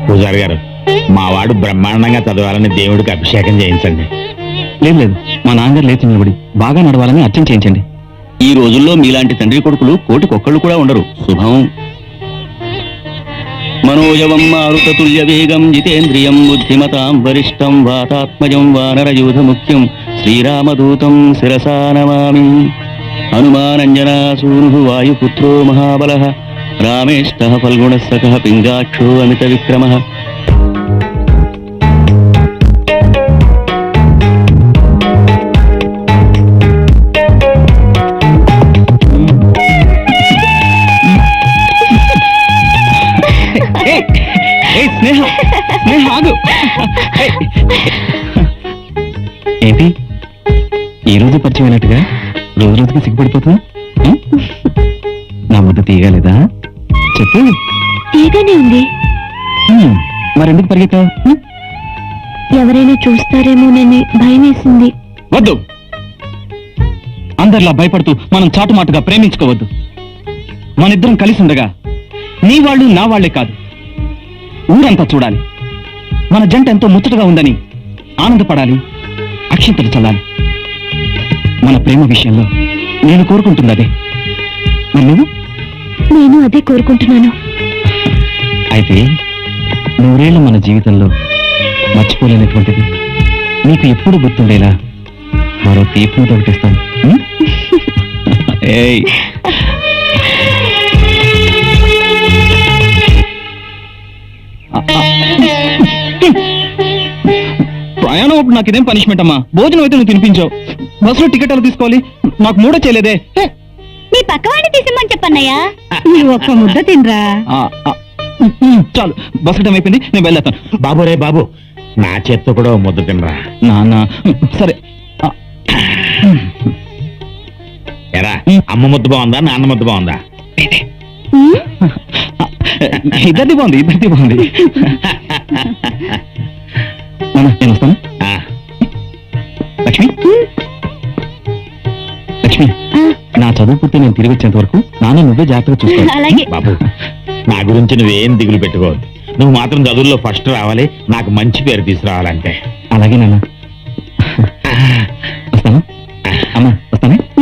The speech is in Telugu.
పూజారి గారు, మా వాడు బ్రహ్మాండంగా చదవాలని దేవుడికి అభిషేకం చేయించండి. లేదు లేదు, మా నాన్నగారు లేచి నిలబడి బాగా నడవాలని అర్చన చేయించండి. ఈ రోజుల్లో మీలాంటి తండ్రి కొడుకులు కోటికొక్కళ్ళు కూడా ఉండరు. శుభం. మనోజవం మారుతతుల్య వేగం జితేంద్రియం బుద్ధిమతాం వరిష్టం వాతాత్మజం వానరయూధ ముఖ్యం శ్రీరామదూతం శిరసా నమామి. హనుమానంజనాసూను వాయుపుత్రో మహాబలః రామేష్టః ఫల్గుణస్సఖః పింగాక్షో అమిత విక్రమః. స్నేహ స్నేహ ఆగు. ఏంటి ఈ రోజు పరిచయం అయినట్టుగా రోజు రోజుకి సిగ్గుపడిపోతున్నా? నా ముద్ద తీయగలేదా? చెప్పు. తీగానే ఉంది. మరెందుకు పరిగెత్తావు? ఎవరైనా చూస్తారేమోనని భయం వేసింది. వద్దు, అందరిలా భయపడుతూ మనం చాటుమాటుగా ప్రేమించుకోవద్దు. మనిద్దరం కలిసి ఉండగా నీ వాళ్ళు నా వాళ్లే కాదు, ఊరంతా చూడాలి. మన జంట ఎంతో ముచ్చటగా ఉందని ఆనందపడాలి, అక్షంతలు చల్లాలి. మన ప్రేమ విషయంలో నేను కోరుకుంటుంది అదే. మరి నువ్వు? నేను అదే కోరుకుంటున్నాను. అయితే నూరేళ్ల మన జీవితంలో మర్చిపోలేనటువంటిది, నీకు ఎప్పుడు గుర్తుండేలా మరో తీర్పును ఒకటిస్తాను. ఏయ్, ప్రయాణం అప్పుడు నాకు ఇదేం పనిష్మెంట్ అమ్మా? భోజనం అయితే నువ్వు తినిపించావు, బస్సులో టికెట్ ఎలా తీసుకోవాలి? నాకు మూడో చేయలేదే. నీ పక్కవాడిని తీసిమ్మని చెప్పన్నయ్యా. నీ ఒక్క ముద్ద తినరా. చాలు, బస్సు టైం అయిపోయింది, నేను వెళ్ళేస్తాను. బాబు రే బాబు, నా చేత్తో కూడా ఓ ముద్ద తినరా. నాన్న సరే. ఎరా, అమ్మ ముద్ద బాగుందా నాన్న ముద్ద బాగుందా? ఇద్దరిది బాగుంది, ఇద్దరిది బాగుంది. నాన్న నేను వస్తాను. లక్ష్మి, లక్ష్మి, నా చదువు పూర్తి నేను తిరిగి వచ్చేంత వరకు నాన్న నువ్వే జాగ్రత్తగా చూసుకోవాలి. అలాగే. బాబు, నా గురించి నువ్వేం దిగులు పెట్టుకోవద్దు. నువ్వు మాత్రం చదువుల్లో ఫస్ట్ రావాలి, నాకు మంచి పేరు తీసుకురావాలంటే. అలాగే నాన్న, వస్తాను. అమ్మా వస్తానే.